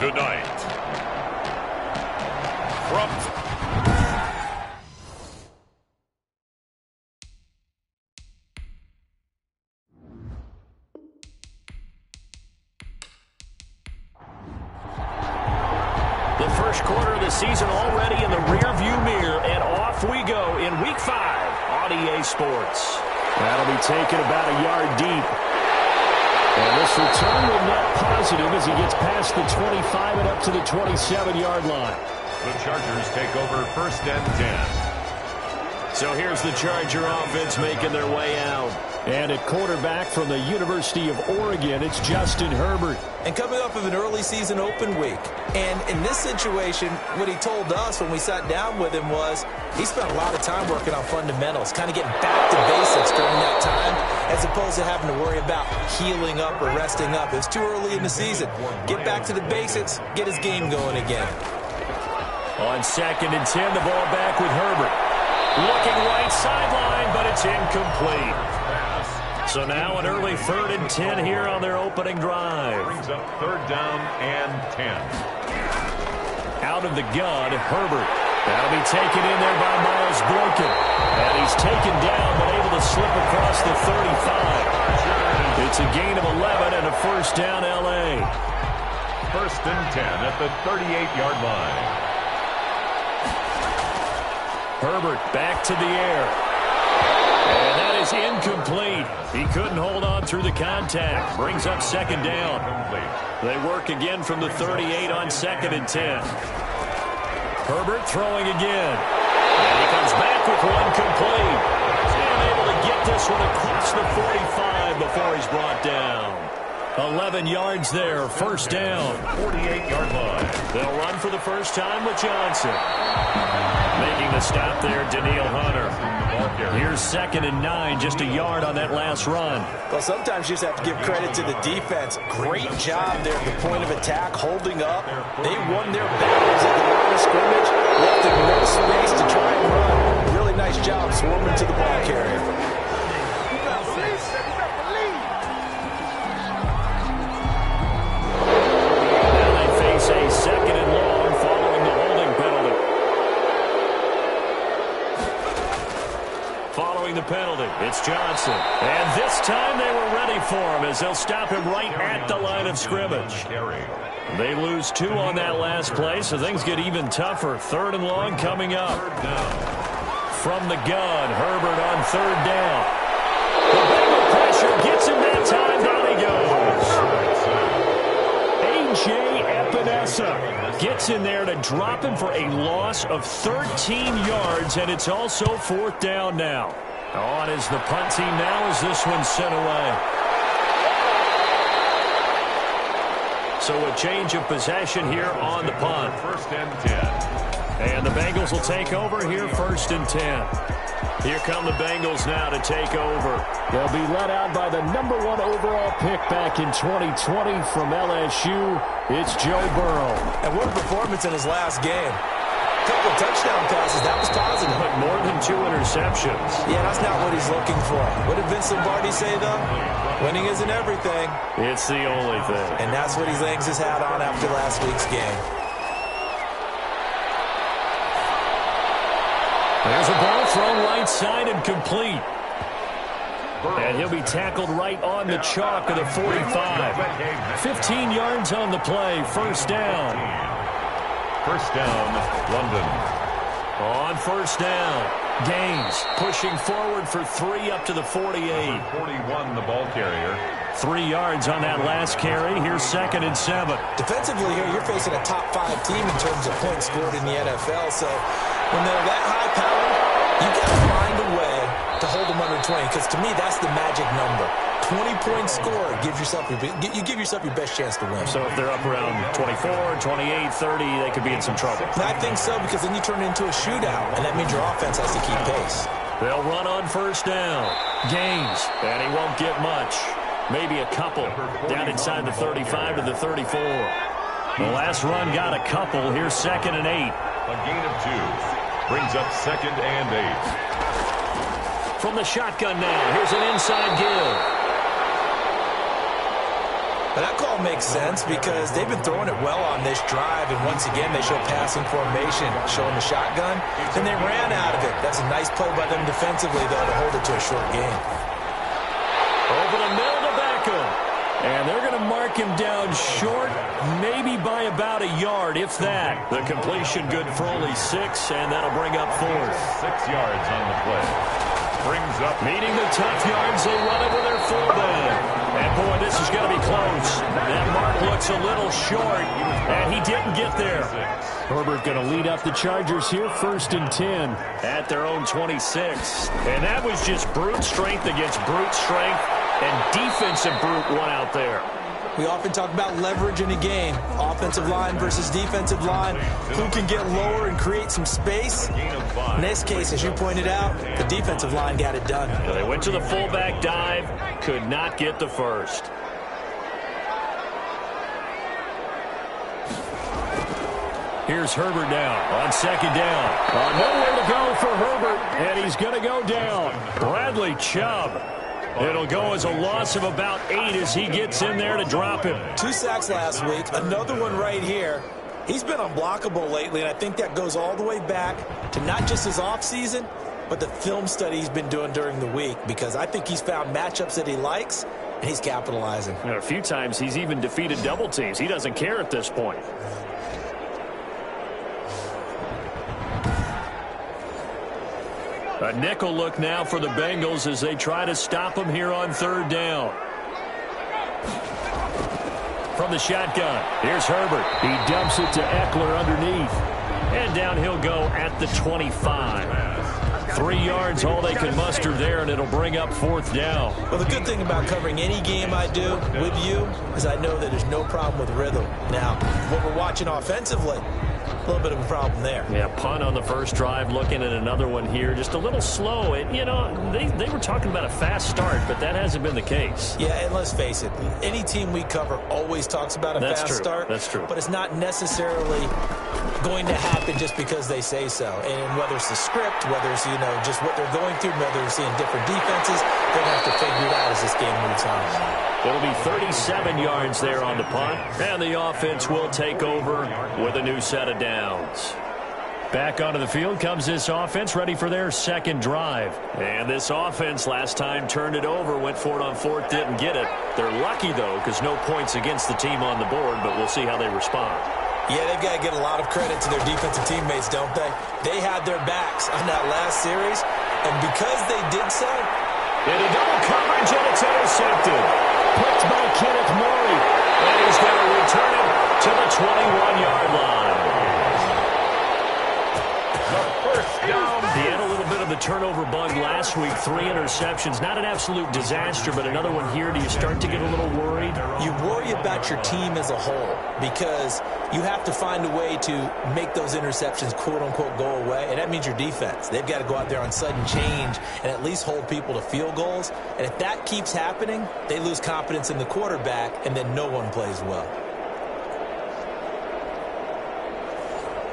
tonight. From the first quarter of the season already in the rearview mirror, and off we go in Week 5 on EA Sports. That'll be taken about a yard deep. And this return will net positive as he gets past the 25 and up to the 27-yard line. the Chargers take over 1st and 10. So here's the Charger offense making their way out. And at quarterback from the University of Oregon, it's Justin Herbert. And coming off of an early season open week. And in this situation, what he told us when we sat down with him was he spent a lot of time working on fundamentals, kind of getting back to basics during that time, as opposed to having to worry about healing up or resting up. It was too early in the season. Get back to the basics, get his game going again. On 2nd and 10, the ball back with Herbert. Looking right sideline, but it's incomplete. So now an early 3rd and 10 here on their opening drive. Brings up 3rd down and 10. Out of the gun, Herbert. That'll be taken in there by Miles Boykin. And he's taken down, but able to slip across the 35. It's a gain of 11 and a 1st down, L.A. 1st and 10 at the 38-yard line. Herbert back to the air. And that is incomplete. He couldn't hold on through the contact. Brings up 2nd down. They work again from the 38 on 2nd and 10. Herbert throwing again. And he comes back with one complete. And able to get this one across the 45 before he's brought down. 11 yards there, 1st down. 48-yard line. They'll run for the first time with Johnson. Making the stop there, Daniil Hunter. Here's 2nd and 9, just a yard on that last run. Well, sometimes you just have to give credit to the defense. Great job there at the point of attack, holding up. They won their battles at the line of scrimmage, left them no space to try and run. Really nice job swarming to the ball carrier. Now they face a 2nd and long following the holding penalty. Following the penalty, it's Johnson. And this time they were ready for him as they'll stop him right at the line of scrimmage. They lose 2 on that last play, so things get even tougher. 3rd and long coming up. From the gun, Herbert on 3rd down. The Bengal pressure gets him that time. Down he goes. A.J. Epinesa gets in there to drop him for a loss of 13 yards, and it's also 4th down now. On is the punt team now as this one's sent away. So a change of possession here on the punt. 1st and 10. And the Bengals will take over here 1st and 10. Here come the Bengals now to take over. They'll be led out by the number 1 overall pick back in 2020 from LSU. It's Joe Burrow. And what a performance in his last game. Couple of touchdown passes. That was positive. But more than 2 interceptions. Yeah, that's not what he's looking for. What did Vince Lombardi say, though? Winning isn't everything. It's the only thing. And that's what he hangs his hat on after last week's game. There's a ball thrown right side and complete. And he'll be tackled right on the chalk of the 45. 15 yards on the play. 1st down. 1st down, London. On 1st down, Gaines pushing forward for 3 up to the 48. 41, the ball carrier. 3 yards on that last carry. Here's 2nd and 7. Defensively here, you're facing a top 5 team in terms of points scored in the NFL. So when they're that high powered, you got to find a way to hold them under 20. Because to me, that's the magic number. 20-point score gives yourself you give yourself your best chance to win. So if they're up around 24, 28, 30, they could be in some trouble. I think so, because then you turn it into a shootout, and that means your offense has to keep pace. They'll run on 1st down. Gaines, and he won't get much. Maybe a couple down inside the 35 to the 34. The last run got a couple. Here's 2nd and 8. A gain of 2. Brings up 2nd and 8. From the shotgun now, here's an inside give. Well, that call makes sense because they've been throwing it well on this drive, and once again, they show passing formation, showing the shotgun, and they ran out of it. That's a nice play by them defensively, though, to hold it to a short game. Over the middle to Beckham. And they're going to mark him down short, maybe by about a yard, if that. The completion good for only 6, and that'll bring up 4th. 6 yards on the play. Brings up. Meeting the tough yards, they run it with their fullback. And, boy, this is going to be close. That mark looks a little short, and he didn't get there. Herbert going to lead up the Chargers here, 1st and 10. At their own 26. And that was just brute strength against brute strength and defensive brute one out there. We often talk about leverage in a game. Offensive line versus defensive line. Who can get lower and create some space? In this case, as you pointed out, the defensive line got it done. They went to the fullback dive, could not get the first. Here's Herbert now on 2nd down. Nowhere to go for Herbert, and he's going to go down. Bradley Chubb. It'll go as a loss of about 8 as he gets in there to drop him. 2 sacks last week, another one right here. He's been unblockable lately, and I think that goes all the way back to not just his offseason, but the film study he's been doing during the week, because I think he's found matchups that he likes, and he's capitalizing. And a few times he's even defeated double teams. He doesn't care at this point. A nickel look now for the Bengals as they try to stop him here on 3rd down. From the shotgun, here's Herbert. He dumps it to Eckler underneath. And down he'll go at the 25. 3 yards, all they can muster there, and it'll bring up 4th down. Well, the good thing about covering any game I do with you is I know that there's no problem with rhythm. Now, what we're watching offensively, a little bit of a problem there. Yeah, punt on the first drive, looking at another one here. Just a little slow. And, you know, they were talking about a fast start, but that hasn't been the case. Yeah, and let's face it, any team we cover always talks about a fast start. That's true. But it's not necessarily going to happen just because they say so. And whether it's the script, whether it's, you know, just what they're going through, whether they're seeing different defenses, they're going to have to figure it out as this game moves on. It'll be 37 yards there on the punt, and the offense will take over with a new set of downs. Back onto the field comes this offense, ready for their 2nd drive. And this offense last time turned it over, went for it on 4th, didn't get it. They're lucky, though, because no points against the team on the board, but we'll see how they respond. Yeah, they've got to get a lot of credit to their defensive teammates, don't they? They had their backs on that last series, and because they did so, into double coverage, and it's intercepted. Picked by Kenneth Murray. And he's going to return it to the 21-yard line. He had a little bit of the turnover bug last week. 3 interceptions. Not an absolute disaster, but another one here. Do you start to get a little worried? You worry about your team as a whole because you have to find a way to make those interceptions, quote-unquote, go away, and that means your defense. They've got to go out there on sudden change and at least hold people to field goals, and if that keeps happening, they lose confidence in the quarterback, and then no one plays well.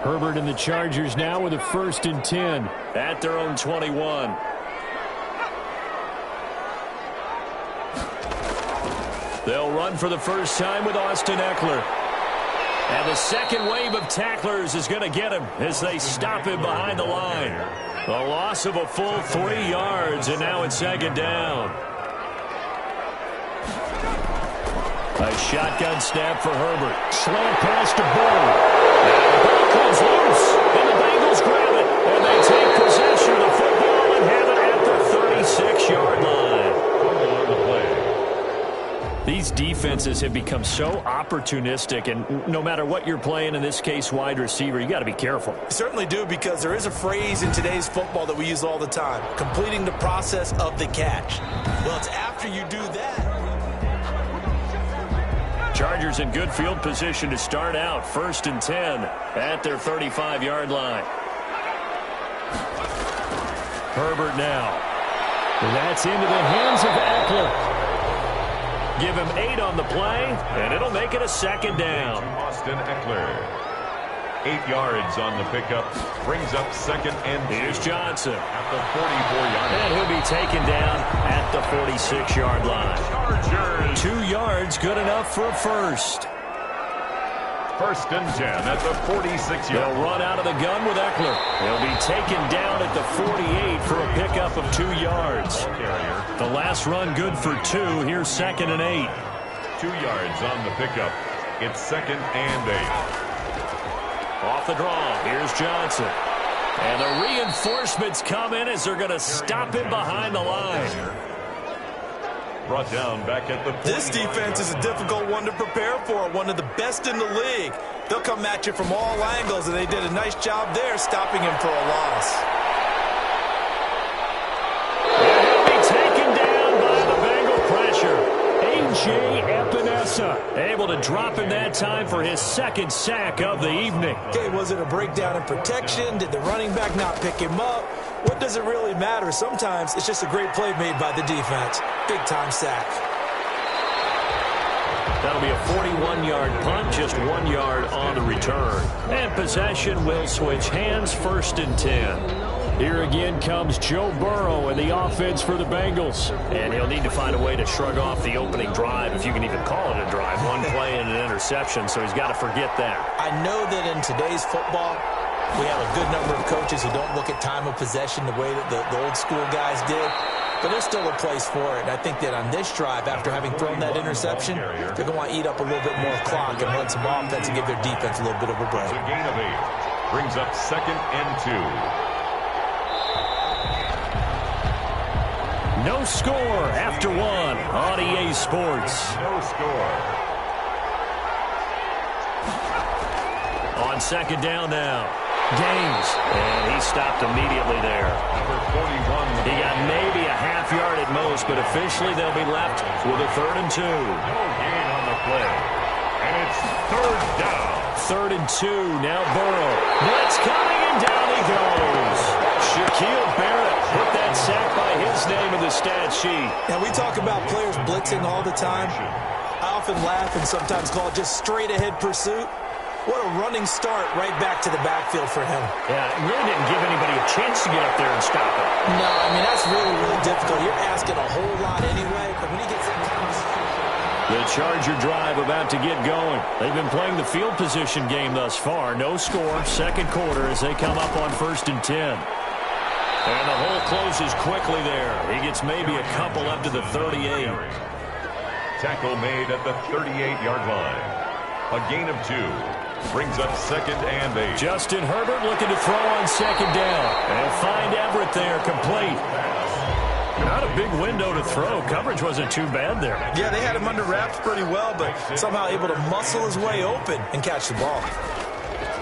Herbert and the Chargers now with a 1st and 10. At their own 21. They'll run for the first time with Austin Eckler. And the second wave of tacklers is going to get him as they stop him behind the line. A loss of a full 3 yards, and now it's 2nd down. A shotgun snap for Herbert. Slant pass to Bull. And the ball comes loose, and the Bengals grab it. And they take possession of the football and have it at the 36-yard line. These defenses have become so opportunistic, and no matter what you're playing, in this case wide receiver, you got to be careful. You certainly do, because there is a phrase in today's football that we use all the time, completing the process of the catch. Well, it's after you do that. Chargers in good field position to start out. 1st and 10 at their 35-yard line. Herbert now. And that's into the hands of Eckler. Give him 8 on the play, and it'll make it a 2nd down. Austin Eckler. 8 yards on the pickup. Brings up 2nd and 2. Here's Johnson. At the 44-yard line. And he'll be taken down at the 46-yard line. Chargers. 2 yards, good enough for a first. 1st and 10 at the 46-yard. They'll run out of the gun with Eckler. He'll be taken down at the 48 for a pickup of 2 yards. The last run good for 2. Here's 2nd and 8. 2 yards on the pickup. It's 2nd and 8. Off the draw. Here's Johnson. And the reinforcements come in as they're going to stop him behind the line. Brought down back at the 49. This defense is a difficult one to prepare for, one of the best in the league. They'll come at you from all angles, and they did a nice job there stopping him for a loss. And he'll be taken down by the Bengal pressure. A.J. Epinesa able to drop him that time for his 2nd sack of the evening. Okay, was it a breakdown in protection? Did the running back not pick him up? What does it really matter? Sometimes it's just a great play made by the defense. Big-time sack. That'll be a 41-yard punt, just 1 yard on the return. And possession will switch hands, 1st and 10. Here again comes Joe Burrow and the offense for the Bengals. And he'll need to find a way to shrug off the opening drive, if you can even call it a drive. 1 play and an interception, so he's got to forget that. I know that in today's football, we have a good number of coaches who don't look at time of possession the way that the old school guys did. But there's still a place for it. And I think that on this drive, after having thrown that interception, they're going to want to eat up a little bit more clock and run some offense and give their defense a little bit of a break. It's a gain of 8. Brings up 2nd and 2. No score after 1 on EA Sports. No score. On 2nd down now. Gaines. And he stopped immediately there. Number 41. He got maybe a half yard at most, but officially they'll be left with a 3rd and 2. No gain on the play. And it's 3rd down. 3rd and 2. Now Burrow. Blitz coming, and down he goes. Shaquille Barrett put that sack by his name in the stat sheet. Now, we talk about players blitzing all the time. I often laugh and sometimes call it just straight-ahead pursuit. What a running start right back to the backfield for him. Yeah, it really didn't give anybody a chance to get up there and stop it. No, I mean, that's really, really difficult. You're asking a whole lot anyway, but when he gets that kind of... The Charger drive about to get going. They've been playing the field position game thus far. No score, 2nd quarter as they come up on 1st and 10. And the hole closes quickly there. He gets maybe a couple up to the 38. Tackle made at the 38-yard line. A gain of 2. Brings up 2nd and 8. Justin Herbert looking to throw on 2nd down. And find Everett there, complete. Not a big window to throw. Coverage wasn't too bad there. Yeah, they had him under wraps pretty well, but somehow able to muscle his way open and catch the ball.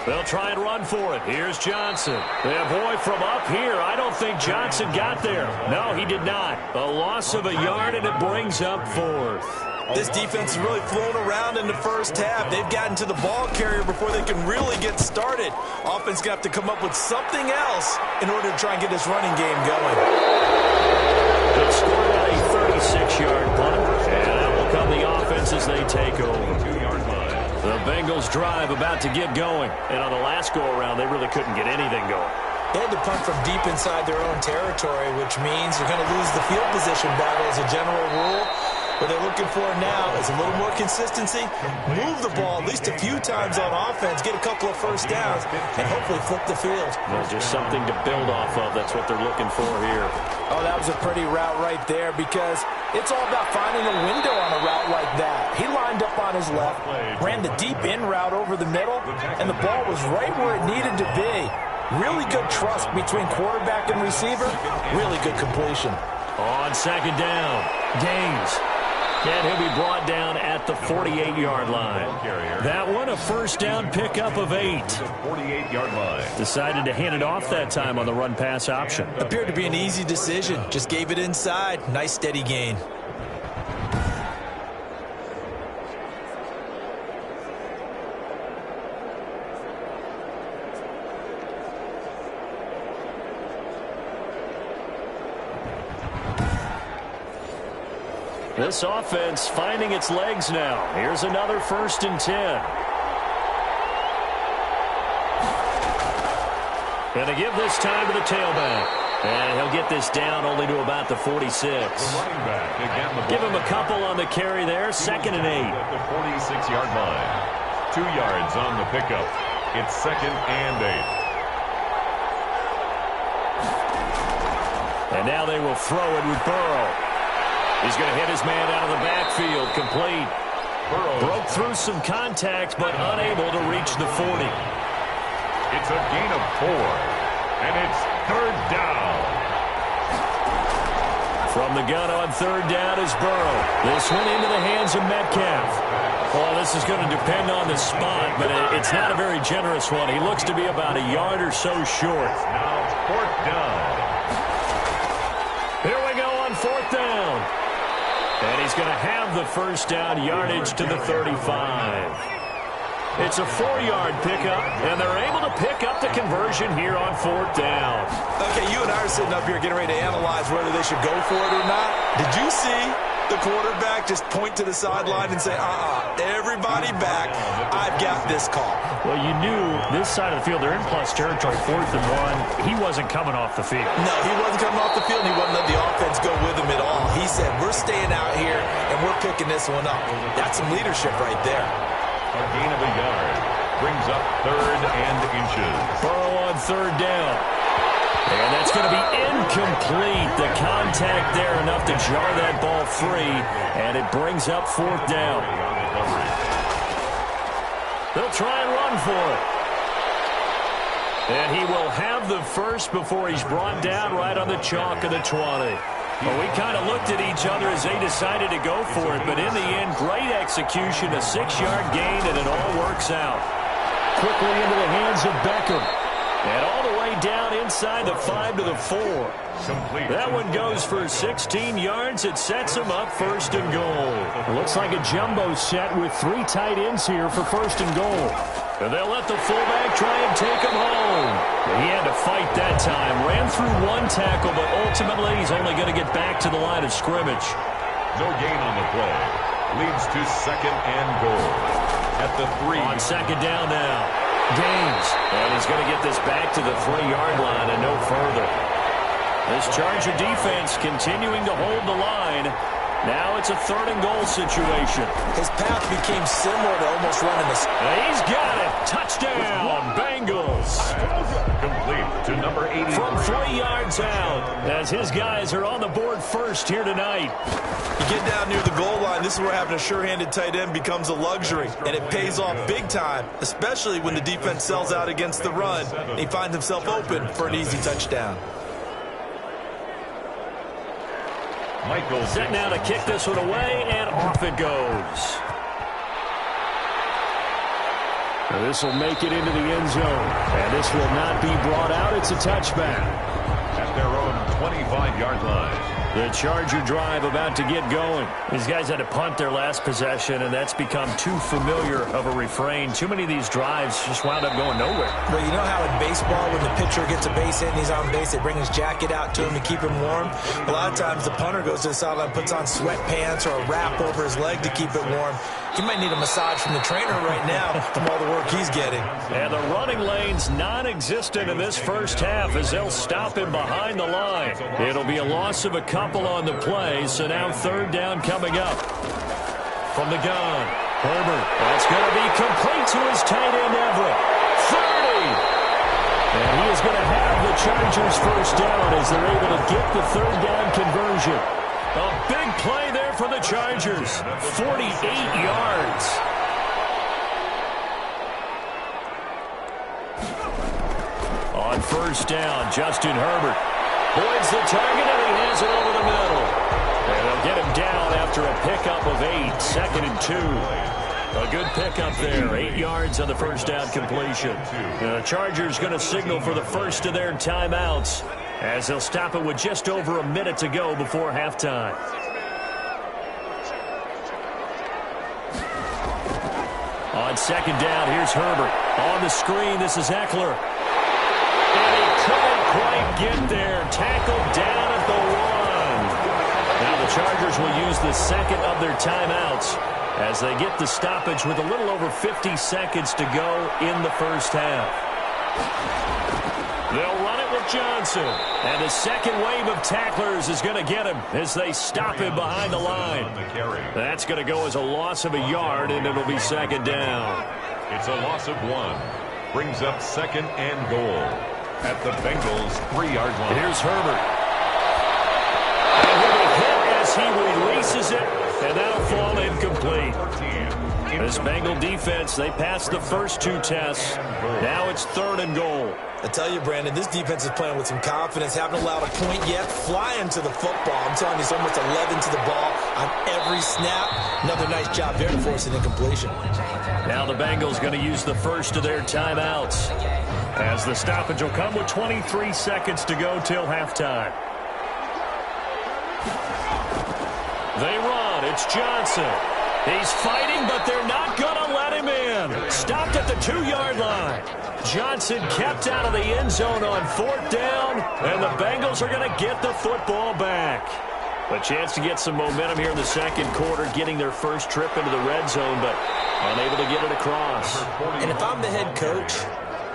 They'll try and run for it. Here's Johnson. Boy, from up here, I don't think Johnson got there. No, he did not. A loss of a yard, and it brings up 4th. This defense has really flown around in the first half. They've gotten to the ball carrier before they can really get started. Offense going to have to come up with something else in order to try and get this running game going. They've scored out a 36-yard punt, and that will come the offense as they take over. 2-yard line. The Bengals drive about to get going, and on the last go-around, they really couldn't get anything going. They had to punt from deep inside their own territory, which means they're going to lose the field position battle as a general rule. What they're looking for now is a little more consistency, move the ball at least a few times on offense, get a couple of first downs, and hopefully flip the field. Well, just something to build off of. That's what they're looking for here. Oh, that was a pretty route right there because it's all about finding a window on a route like that. He lined up on his left, ran the deep in route over the middle, and the ball was right where it needed to be. Really good trust between quarterback and receiver. Really good completion. On 2nd down, Gaines. And he'll be brought down at the 48-yard line. That one, a 1st down pickup of 8. 48-yard line. Decided to hand it off that time on the run-pass option. Appeared to be an easy decision. Just gave it inside. Nice, steady gain. This offense finding its legs now. Here's another 1st and 10. And they give this time to the tailback. And he'll get this down only to about the 46. Give him a couple on the carry there. 2nd and 8. At the 46-yard line. 2 yards on the pickup. It's 2nd and 8. And now they will throw it with Burrow. He's going to hit his man out of the backfield. Complete. Burrow broke through some contact, but unable to reach the 40. It's a gain of 4, and it's 3rd down. From the gun on 3rd down is Burrow. This one into the hands of Metcalf. Well, this is going to depend on the spot, but it's not a very generous one. He looks to be about a yard or so short. Now it's 4th down. Here we go on 4th down. And he's going to have the 1st down yardage to the 35. It's a 4-yard pickup, and they're able to pick up the conversion here on 4th down. Okay, you and I are sitting up here getting ready to analyze whether they should go for it or not. Did you see the quarterback just point to the sideline and say, everybody back, I've got this call? Well, you knew this side of the field, they're in plus territory, 4th and 1. He wasn't coming off the field. No, he wasn't coming off the field, and he wasn't letting the offense go with him at all. He said, we're staying out here, and we're picking this one up. That's some leadership right there. A gain of a yard. Brings up 3rd and inches. Burrow on 3rd down. And that's going to be incomplete. The contact there enough to jar that ball free, and it brings up 4th down. They'll try and run for it. And he will have the first before he's brought down right on the chalk of the 20. Well, we kind of looked at each other as they decided to go for it, but in the end, great execution, a 6-yard gain, and it all works out. Quickly into the hands of Beckham. And all the way down inside the 5 to the 4. Complete. That one goes for 16 yards. It sets him up 1st and goal. It looks like a jumbo set with 3 tight ends here for 1st and goal. And they'll let the fullback try and take him home. He had to fight that time. Ran through 1 tackle, but ultimately he's only going to get back to the line of scrimmage. No gain on the play. Leads to 2nd and goal. At the 3. On 2nd down now. Gaines. And he's going to get this back to the 3-yard line and no further. This Charger defense continuing to hold the line. Now it's a 3rd and goal situation. His path became similar to almost running this. He's got it. Touchdown, Bengals. Complete to number 80. From 3 yards out, as his guys are on the board first here tonight. You get down near the goal line, this is where having a sure-handed tight end becomes a luxury, and it pays off big time, especially when the defense sells out against the run. He finds himself open for an easy touchdown. Michael Set now to kick this one away, and off it goes. Now this will make it into the end zone, and this will not be brought out. It's a touchback. At their own 25-yard line. The Charger drive about to get going. These guys had to punt their last possession, and that's become too familiar of a refrain. Too many of these drives just wound up going nowhere. Well, you know how in baseball, when the pitcher gets a base hit and he's on base, they bring his jacket out to him to keep him warm? A lot of times the punter goes to the sideline, puts on sweatpants or a wrap over his leg to keep it warm. He might need a massage from the trainer right now from all the work he's getting. And the running lane's non-existent in this first half as they'll stop him behind the line. It'll be a loss of a couple on the play, so now 3rd down coming up. From the gun, Herbert. That's going to be complete to his tight end, Everett. 30! And he is going to have the Chargers 1st down as they're able to get the 3rd down conversion. A big play there for the Chargers. 48 yards. On 1st down, Justin Herbert voids the target, and he has it over the middle. And they'll get him down after a pickup of 8, 2nd and 2. A good pickup there, 8 yards on the 1st down completion. The Chargers going to signal for the first of their timeouts as they'll stop it with just over a minute to go before halftime. On 2nd down, here's Herbert. On the screen, this is Eckler. And he couldn't quite get there. Tackled down at the 1. Now the Chargers will use the 2nd of their timeouts as they get the stoppage with a little over 50 seconds to go in the first half. They'll run it with Johnson. And the second wave of tacklers is going to get him as they stop him behind the line. That's going to go as a loss of a yard, and it'll be second down. It's a loss of 1. Brings up second and goal at the Bengals' 3-yard line. Here's Herbert. And he'll be hit as he releases it, and that'll fall incomplete. This Bengal defense, they passed the first 2 tests. Now it's 3rd and goal. I tell you, Brandon, this defense is playing with some confidence. Haven't allowed a point yet. Flying to the football. I'm telling you, it's almost 11 to the ball on every snap. Another nice job there to force an incompletion. Now the Bengals going to use the first of their timeouts, as the stoppage will come with 23 seconds to go till halftime. They run. It's Johnson. He's fighting, but they're not going to let him in. Stopped at the 2-yard line. Johnson kept out of the end zone on 4th down, and the Bengals are going to get the football back. A chance to get some momentum here in the second quarter, getting their first trip into the red zone, but unable to get it across. And if I'm the head coach,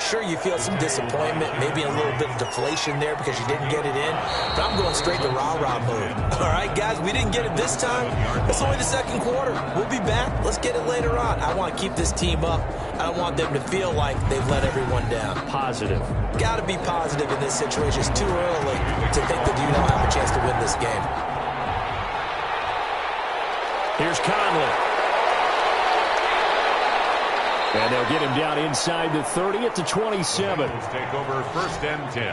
sure, you feel some disappointment, maybe a little bit of deflation there because you didn't get it in. But I'm going straight to rah-rah mode. All right, guys, we didn't get it this time. It's only the second quarter. We'll be back. Let's get it later on. I want to keep this team up. I don't want them to feel like they've let everyone down. Positive. Got to be positive in this situation. It's too early to think that you don't have a chance to win this game. Here's Conley. And they'll get him down inside the 30 at the 27. Take over 1st and 10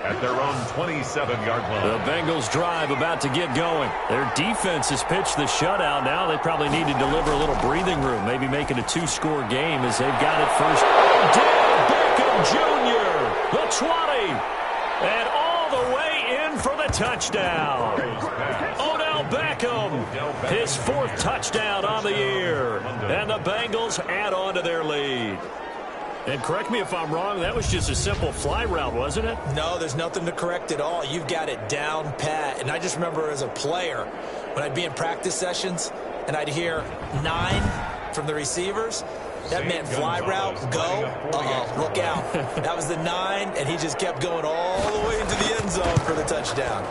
at their own 27-yard line. The Bengals drive about to get going. Their defense has pitched the shutout. Now they probably need to deliver a little breathing room, maybe make it a 2-score game as they've got it first. Odell Beckham Jr., the 20, and all the way in for the touchdown. Odell Beckham, his 4th touchdown on the year, and the Bengals add on to their lead. And correct me if I'm wrong, that was just a simple fly route, wasn't it? No, there's nothing to correct at all. You've got it down pat. And I just remember as a player, when I'd be in practice sessions and I'd hear 9 from the receivers, that meant fly route, go, look out. That was the 9, and he just kept going all the way into the end zone for the touchdown.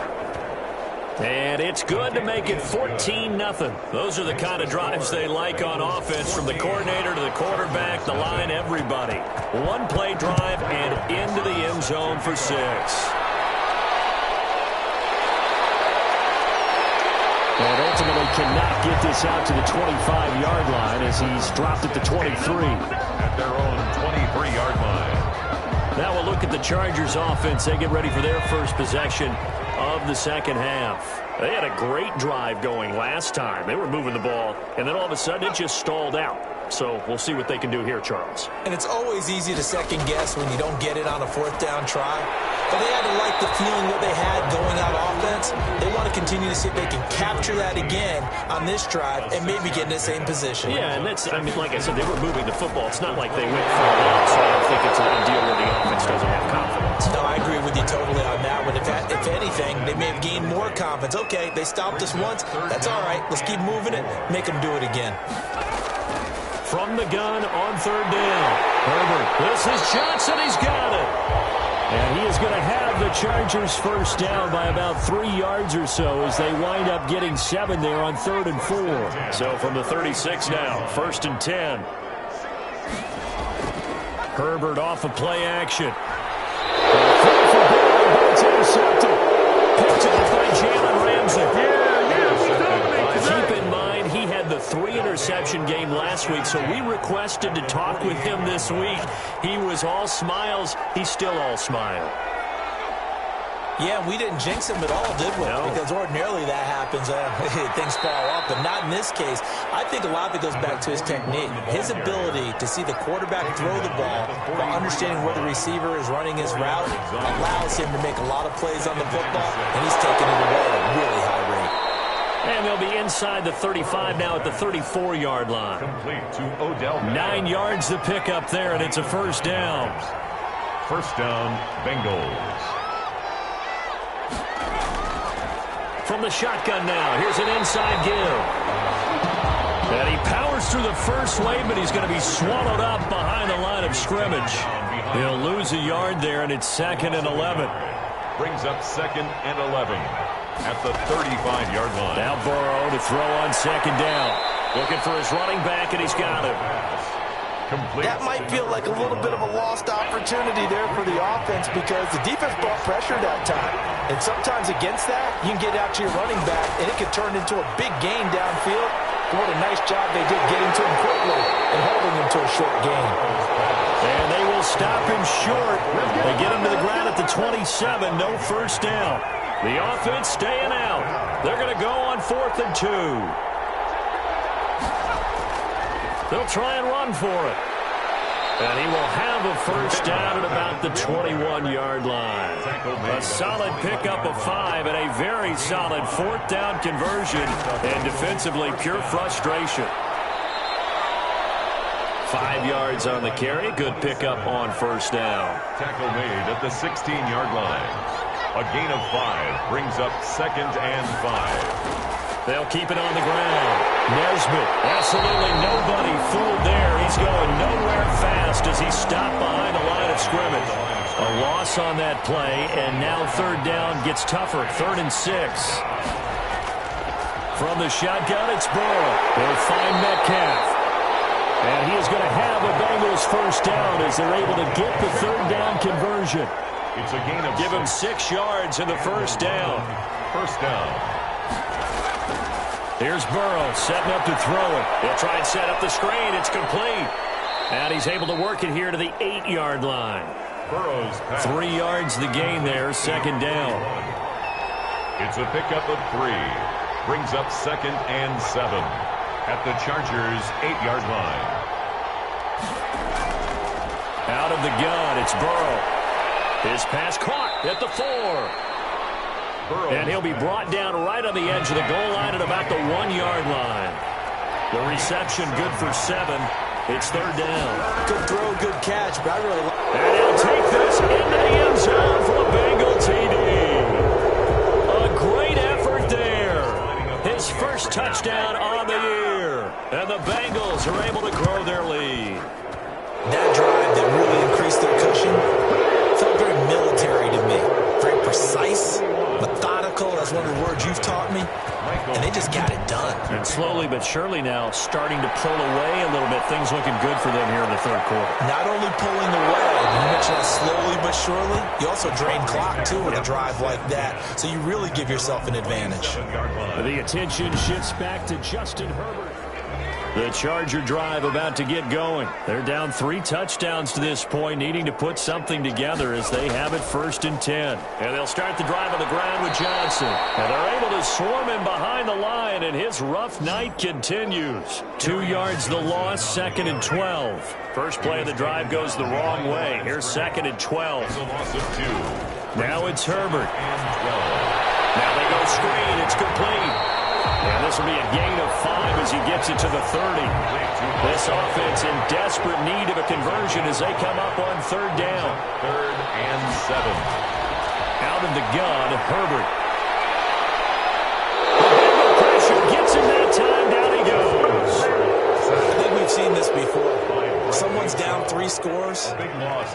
And it's good to make it 14-0. Those are the kind of drives they like on offense, from the coordinator to the quarterback, the line, everybody. 1-play drive and into the end zone for 6. And ultimately cannot get this out to the 25-yard line as he's dropped at the 23. At their own 23-yard line. Now we'll look at the Chargers offense. They get ready for their first possession of the second half. They had a great drive going last time. They were moving the ball, and then all of a sudden it just stalled out. So we'll see what they can do here, Charles. And it's always easy to second guess when you don't get it on a 4th down try. But they had to like the feeling what they had going out offense. They want to continue to see if they can capture that again on this drive and maybe get in the same position. Yeah, and that's, I mean, like I said, they were moving the football. It's not like they went for it out, so I don't think it's a deal where the offense doesn't have confidence. No, I agree with you totally on that one. If anything, they may have gained more confidence. Okay, they stopped us once. That's all right. Let's keep moving it. Make them do it again. From the gun on 3rd down. Herbert. This is Johnson. He's got it. And he is going to have the Chargers first down by about 3 yards or so as they wind up getting 7 there on 3rd and 4. So from the 36 now, 1st and 10. Herbert off of play action. It's intercepted. Picked off by Jalen Ramsey. Keep in mind, he had the 3-interception game last week, so we requested to talk with him this week. He was all smiles. He's still all smile. Yeah, we didn't jinx him at all, did we? No. Because ordinarily that happens. Things fall off, but not in this case. I think a lot of it goes back to his technique. His ability to see the quarterback throw the ball while understanding where the receiver is running his route allows him to make a lot of plays on the football, and he's taking it away at a really high rate. And they'll be inside the 35 now at the 34-yard line. Complete to Odell. 9 yards to pick up there, and it's a first down. First down, Bengals. From the shotgun now, here's an inside give. And he powers gets through the first wave, but he's going to be swallowed up behind the line of scrimmage. He'll lose a yard there, and it's 2nd and 11. Brings up 2nd and 11 at the 35-yard line. Now Burrow to throw on 2nd down. Looking for his running back, and he's got him. Complete. That might feel like a little bit of a lost opportunity there for the offense because the defense brought pressure that time. And sometimes against that, you can get out to your running back, and it can turn into a big gain downfield. But what a nice job they did getting to him quickly and holding him to a short gain. And they will stop him short. They get him to the ground at the 27. No first down. The offense staying out. They're going to go on 4th and 2. They'll try and run for it. And he will have a first down at about the 21-yard line. A solid pickup of 5 and a very solid 4th down conversion. And defensively, pure frustration. 5 yards on the carry. Good pickup on first down. Tackle made at the 16-yard line. A gain of 5 brings up 2nd and 5. They'll keep it on the ground. Nesbitt, absolutely nobody fooled there. He's going nowhere fast as he stopped behind the line of scrimmage. A loss on that play, and now 3rd down gets tougher. 3rd and 6. From the shotgun, it's Burrow. They'll find Metcalf. And he is going to have a Bengals first down as they're able to get the 3rd down conversion. It's a gain of Give him 6 yards in the first down. First down. Here's Burrow setting up to throw it. He'll try and set up the screen. It's complete. And he's able to work it here to the 8-yard line. Burrow's pass. 3 yards the gain there, 2nd down. It's a pickup of 3. Brings up 2nd and 7 at the Chargers' 8-yard line. Out of the gun, it's Burrow. His pass caught at the 4. And he'll be brought down right on the edge of the goal line at about the 1-yard line. The reception good for 7. It's 3rd down. Good throw, good catch, but I really like it. And he'll take this into the end zone for a Bengal TD. A great effort there. His first touchdown on the year. And the Bengals are able to grow their lead. That drive that really increased their cushion felt very military to me. Very precise, methodical, that's one of the words you've taught me, and they just got it done. And slowly but surely now starting to pull away a little bit. Things looking good for them here in the 3rd quarter. Not only pulling away, you mentioned that slowly but surely, you also drain clock too with a drive like that, so you really give yourself an advantage. The attention shifts back to Justin Herbert. The Charger drive about to get going. They're down 3 touchdowns to this point, needing to put something together as they have it 1st and 10. And they'll start the drive on the ground with Johnson. And they're able to swarm him behind the line, and his rough night continues. 2 yards the loss, 2nd and 12. First play of the drive goes the wrong way. Here's 2nd and 12. It's a loss of 2. Now it's Herbert. And 12. Now they go screen. It's complete. And this will be a gain of 5 as he gets it to the 30. This offense in desperate need of a conversion as they come up on 3rd down. 3rd and 7. Out of the gun, Herbert. The pressure gets him that time. Down he goes. I think we've seen this before. Someone's down 3 scores.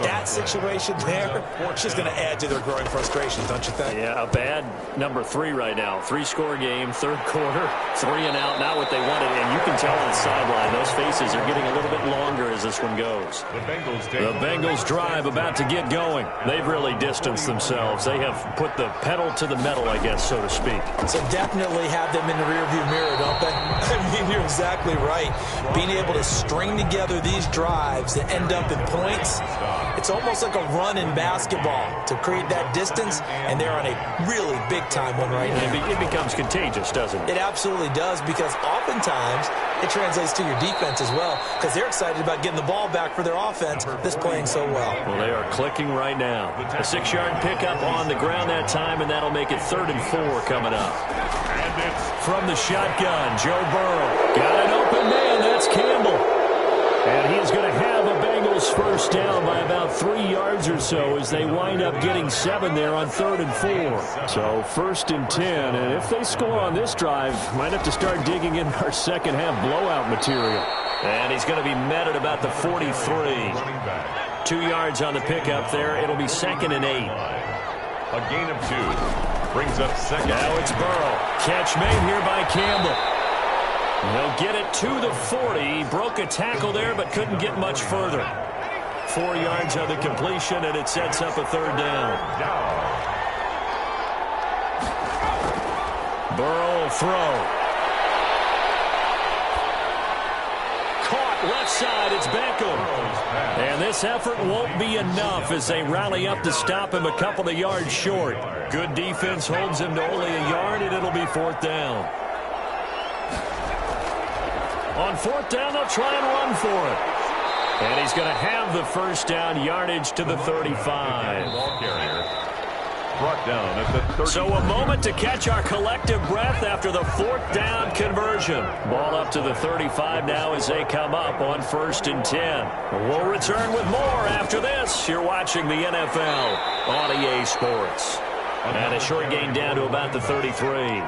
That situation there, it's just going to add to their growing frustration, don't you think? Yeah, a bad number 3 right now. 3-score game, 3rd quarter, 3 and out, not what they wanted. And you can tell on the sideline, those faces are getting a little bit longer as this one goes. The Bengals drive about to get going. They've really distanced themselves. They have put the pedal to the metal, I guess, so to speak. So definitely have them in the rearview mirror, don't they? I mean, you're exactly right. Being able to string together these drives that end up in points, it's almost like a run in basketball to create that distance, and they're on a really big-time one right now. It becomes contagious, doesn't it? It absolutely does, because oftentimes it translates to your defense as well, because they're excited about getting the ball back for their offense that's playing so well. Well, they are clicking right now. A 6-yard pickup on the ground that time, and that'll make it 3rd and 4 coming up. From the shotgun, Joe Burrow. Got an open man. That's Campbell. And he is going to have a Bengals first down by about 3 yards or so as they wind up getting 7 there on 3rd and 4. So 1st and 10. And if they score on this drive, might have to start digging in our second half blowout material. And he's going to be met at about the 43. 2 yards on the pickup there. It'll be 2nd and 8. A gain of 2. Brings up 2nd. Now it's Burrow. Catch made here by Campbell. He'll get it to the 40. Broke a tackle there, but couldn't get much further. 4 yards on the completion, and it sets up a 3rd down. Burrow will throw. Caught left side. It's Beckham. And this effort won't be enough as they rally up to stop him a couple of yards short. Good defense holds him to only a yard, and it'll be 4th down. On 4th down, they'll try and run for it. And he's going to have the first down, yardage to the 35. Brought down at the 30. So a moment to catch our collective breath after the 4th down conversion. Ball up to the 35 now as they come up on 1st and 10. We'll return with more after this. You're watching the NFL on EA Sports. And a short gain down to about the 33.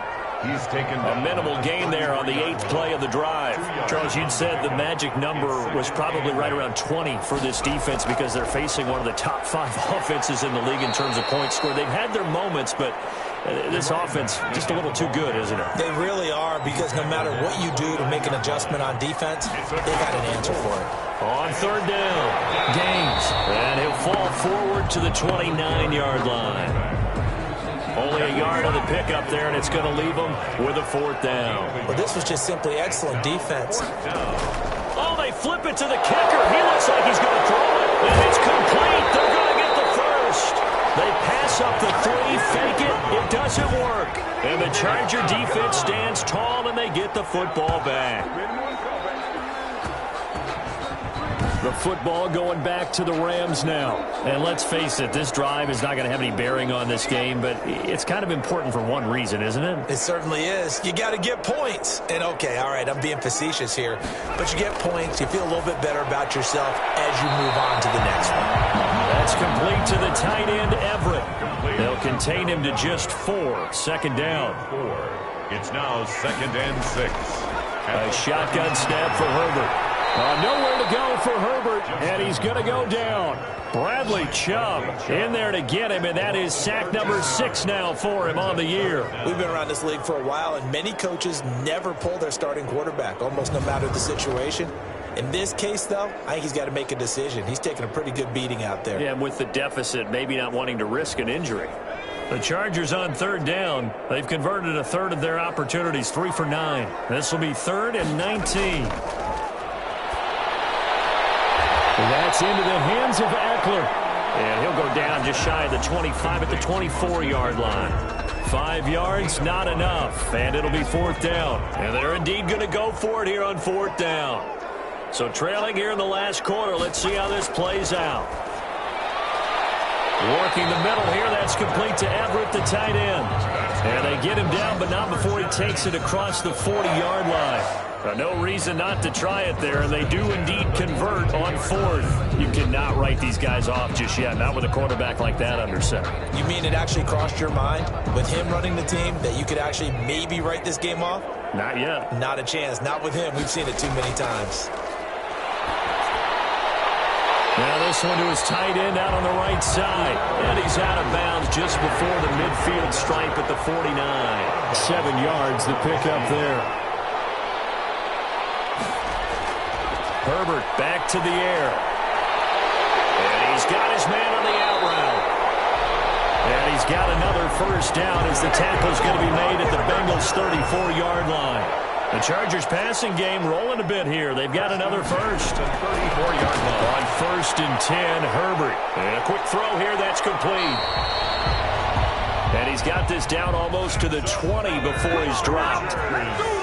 He's taken a minimal gain there on the 8th play of the drive. Charles, you'd said the magic number was probably right around 20 for this defense because they're facing one of the top 5 offenses in the league in terms of points scored. They've had their moments, but this offense just a little too good, isn't it? They really are, because no matter what you do to make an adjustment on defense, they got an answer for it. On 3rd down, Gaines, and he'll fall forward to the 29-yard line. Only a yard on the pickup there, and it's going to leave them with a 4th down. Well, this was just simply excellent defense. Oh, they flip it to the kicker. He looks like he's going to throw it, and it's complete. They're going to get the first. They pass up the 3, fake it. It doesn't work. And the Charger defense stands tall, and they get the football back. The football going back to the Rams now. And let's face it, this drive is not going to have any bearing on this game, but it's kind of important for one reason, isn't it? It certainly is. You got to get points. And, okay, all right, I'm being facetious here, but you get points, you feel a little bit better about yourself as you move on to the next one. That's complete to the tight end, Everett. They'll contain him to just 4. 2nd down. It's now 2nd and 6. A shotgun snap for Herbert. Nowhere to go for Herbert, and he's going to go down. Bradley Chubb in there to get him, and that is sack number 6 now for him on the year. We've been around this league for a while, and many coaches never pull their starting quarterback, almost no matter the situation. In this case, though, I think he's got to make a decision. He's taking a pretty good beating out there. Yeah, with the deficit, maybe not wanting to risk an injury. The Chargers on 3rd down. They've converted a third of their opportunities, 3 for 9. This will be 3rd and 19. That's into the hands of Eckler. And he'll go down just shy of the 25 at the 24-yard line. 5 yards, not enough. And it'll be 4th down. And they're indeed going to go for it here on 4th down. So trailing here in the last quarter, let's see how this plays out. Working the middle here, that's complete to Everett, the tight end. And they get him down, but not before he takes it across the 40-yard line. No reason not to try it there, and they do indeed convert on 4th. You cannot write these guys off just yet, not with a quarterback like that under center. You mean it actually crossed your mind with him running the team that you could actually maybe write this game off? Not yet. Not a chance. Not with him. We've seen it too many times. Now this one to his tight end out on the right side. And he's out of bounds just before the midfield stripe at the 49. 7 yards, the pickup there. Herbert back to the air. And he's got his man on the out route. And he's got another first down as the tackle's going to be made at the Bengals' 34-yard line. The Chargers passing game rolling a bit here. They've got another first. 34-yard line. On 1st and 10, Herbert. And a quick throw here, that's complete. And he's got this down almost to the 20 before he's dropped.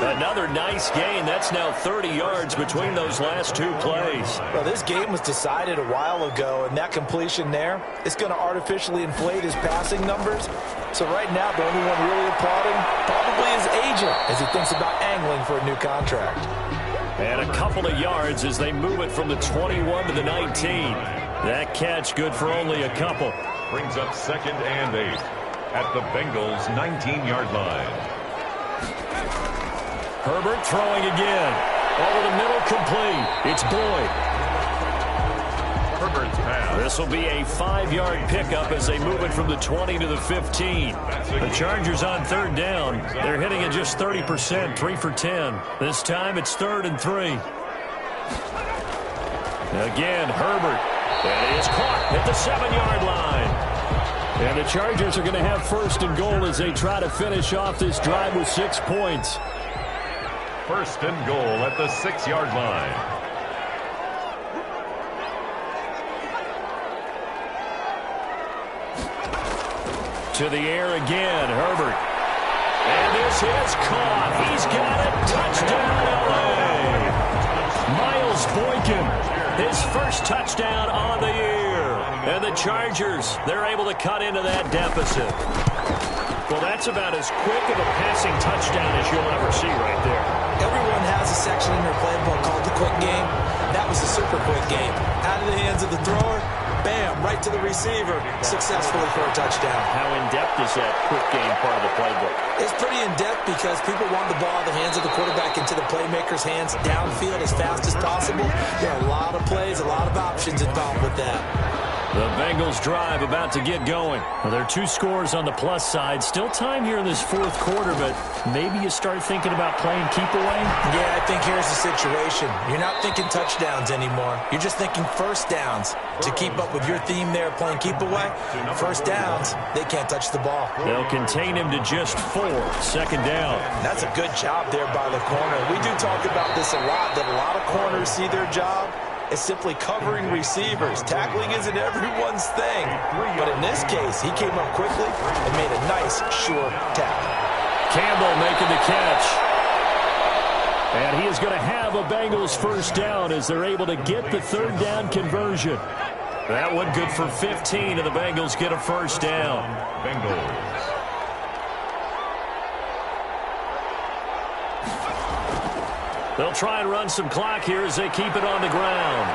Another nice gain. That's now 30 yards between those last 2 plays. Well, this game was decided a while ago, and that completion there, it's going to artificially inflate his passing numbers. So right now, the only one really applauding probably his agent as he thinks about angling for a new contract. And a couple of yards as they move it from the 21 to the 19. That catch good for only a couple. Brings up 2nd and 8 at the Bengals' 19-yard line. Herbert throwing again. Over the middle, complete. It's Boyd. Herbert's pass. This will be a 5-yard pickup as they move it from the 20 to the 15. The Chargers on 3rd down. They're hitting at just 30%, 3 for 10. This time it's 3rd and 3. Again, Herbert. And he is caught at the 7-yard line. And the Chargers are going to have 1st and goal as they try to finish off this drive with 6 points. 1st and goal at the 6-yard line. To the air again, Herbert. And this is caught. He's got it. Touchdown, L.A. Miles Boykin, his first touchdown on the year. And the Chargers, they're able to cut into that deficit. Well, that's about as quick of a passing touchdown as you'll ever see right there. Everyone has a section in their playbook called the quick game. That was a super quick game. Out of the hands of the thrower, bam, right to the receiver, successfully for a touchdown. How in-depth is that quick game part of the playbook? It's pretty in-depth because people want the ball in the hands of the quarterback into the playmaker's hands downfield as fast as possible. There are a lot of plays, a lot of options involved with that. The Bengals drive about to get going. Well, there are 2 scores on the plus side. Still time here in this 4th quarter, but maybe you start thinking about playing keep away? Yeah, I think here's the situation. You're not thinking touchdowns anymore. You're just thinking first downs. To keep up with your theme there, playing keep away, first downs, they can't touch the ball. They'll contain him to just 4. 2nd down. That's a good job there by the corner. We do talk about this a lot, that a lot of corners see their job is simply covering receivers. Tackling isn't everyone's thing. But in this case, he came up quickly and made a nice, sure tackle. Campbell making the catch. And he is going to have a Bengals first down as they're able to get the 3rd down conversion. That one good for 15, and the Bengals get a first down. Bengals. They'll try and run some clock here as they keep it on the ground.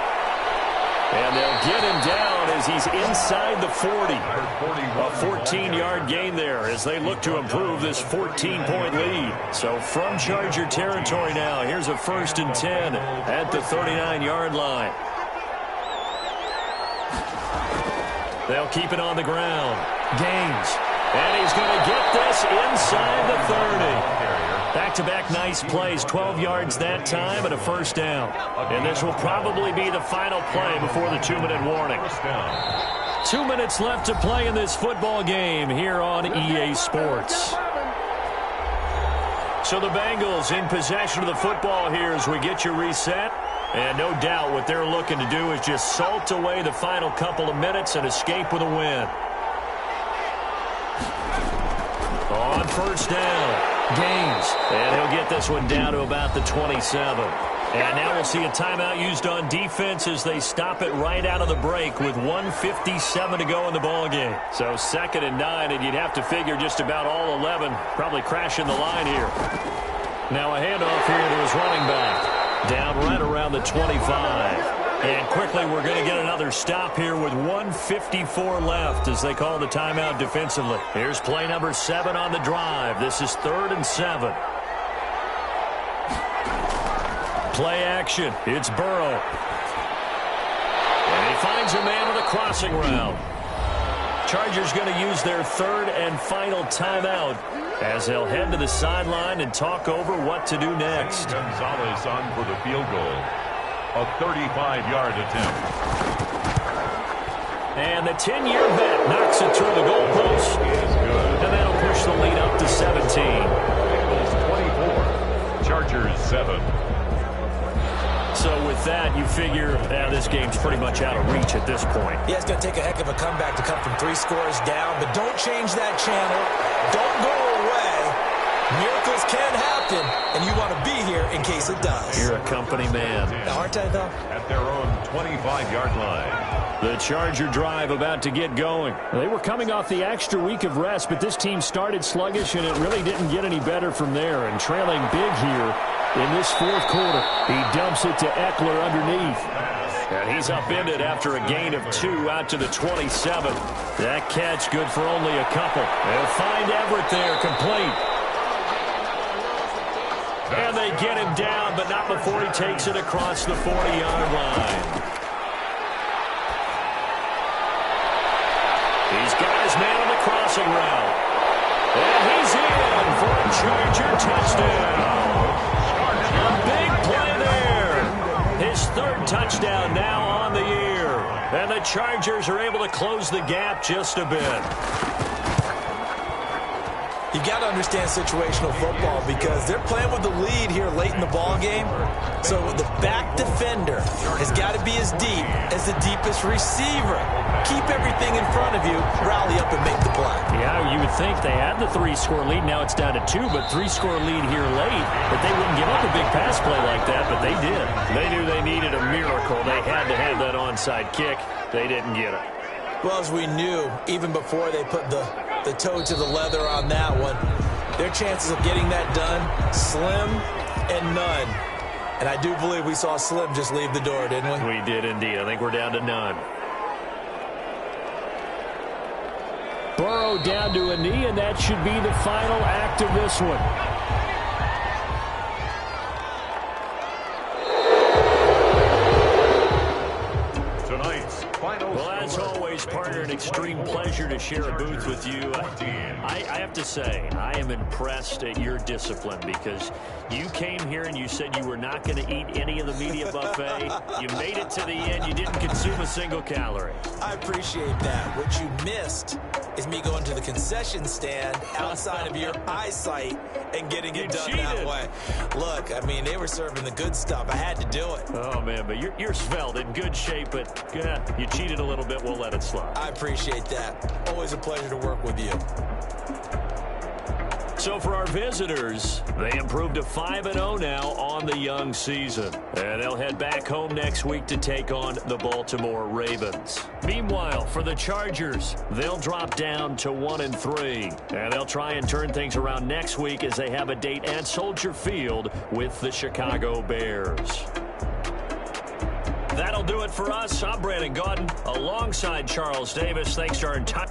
And they'll get him down as he's inside the 40. A 14-yard gain there as they look to improve this 14-point lead. So from Charger territory now, here's a 1st and 10 at the 39-yard line. They'll keep it on the ground. Gaines. And he's going to get this inside the 30. Back-to-back nice plays, 12 yards that time and a first down. And this will probably be the final play before the 2-minute warning. 2 minutes left to play in this football game here on EA Sports. So the Bengals in possession of the football here as we get you reset. And no doubt what they're looking to do is just salt away the final couple of minutes and escape with a win. On first down. Gaines, and he'll get this one down to about the 27. And now we'll see a timeout used on defense as they stop it right out of the break with 1:57 to go in the ballgame. So 2nd and 9, and you'd have to figure just about all 11 probably crashing the line here. Now a handoff here to his running back. Down right around the 25. And quickly, we're going to get another stop here with 1:54 left as they call the timeout defensively. Here's play number 7 on the drive. This is 3rd and 7. Play action. It's Burrow. And he finds a man with a crossing route. Chargers going to use their 3rd and final timeout as they'll head to the sideline and talk over what to do next. Gonzalez on for the field goal. A 35-yard attempt. And the 10-year vet knocks it through the goalpost. And that'll push the lead up to 17. Bengals 24. Chargers 7. So with that, you figure this game's pretty much out of reach at this point. Yeah, it's going to take a heck of a comeback to come from 3 scores down. But don't change that channel. Don't go away. Miracles can happen, and you want to be here in case it does. You're a company man. Aren't I, though? At their own 25-yard line. The Charger drive about to get going. They were coming off the extra week of rest, but this team started sluggish, and it really didn't get any better from there. And trailing big here in this fourth quarter. He dumps it to Eckler underneath. And he's upended after a gain of 2 out to the 27. That catch good for only a couple. They'll find Everett there, complete. And they get him down, but not before he takes it across the 40-yard line. He's got his man on the crossing route. And he's in for a Charger touchdown. A big play there. His third touchdown now on the year. And the Chargers are able to close the gap just a bit. You got to understand situational football because they're playing with the lead here late in the ball game. So the back defender has got to be as deep as the deepest receiver. Keep everything in front of you, rally up and make the play. Yeah, you would think they had the 3-score lead. Now it's down to 2, but 3-score lead here late. But they wouldn't give up a big pass play like that, but they did. They knew they needed a miracle. They had to have that onside kick. They didn't get it. Well, as we knew, even before they put the toe to the leather on that one, their chances of getting that done, slim and none. And I do believe we saw Slim just leave the door, didn't we? We did indeed. I think we're down to none. Burrow down to a knee, and that should be the final act of this one. Well, as always, partner, an extreme pleasure to share a booth with you. I have to say, I am impressed at your discipline because you came here and you said you were not going to eat any of the media buffet. You made it to the end. You didn't consume a single calorie. I appreciate that. What you missed is me going to the concession stand outside of your eyesight and getting it done that way. Look, I mean, they were serving the good stuff. I had to do it. Oh, man, but you're svelte, in good shape, but you cheated a little bit. We'll let it slide. I appreciate that. Always a pleasure to work with you. So for our visitors, they improved to 5-0 now on the young season. And they'll head back home next week to take on the Baltimore Ravens. Meanwhile, for the Chargers, they'll drop down to 1-3. And they'll try and turn things around next week as they have a date at Soldier Field with the Chicago Bears. That'll do it for us. I'm Brandon Gaudin alongside Charles Davis. Thanks to our entire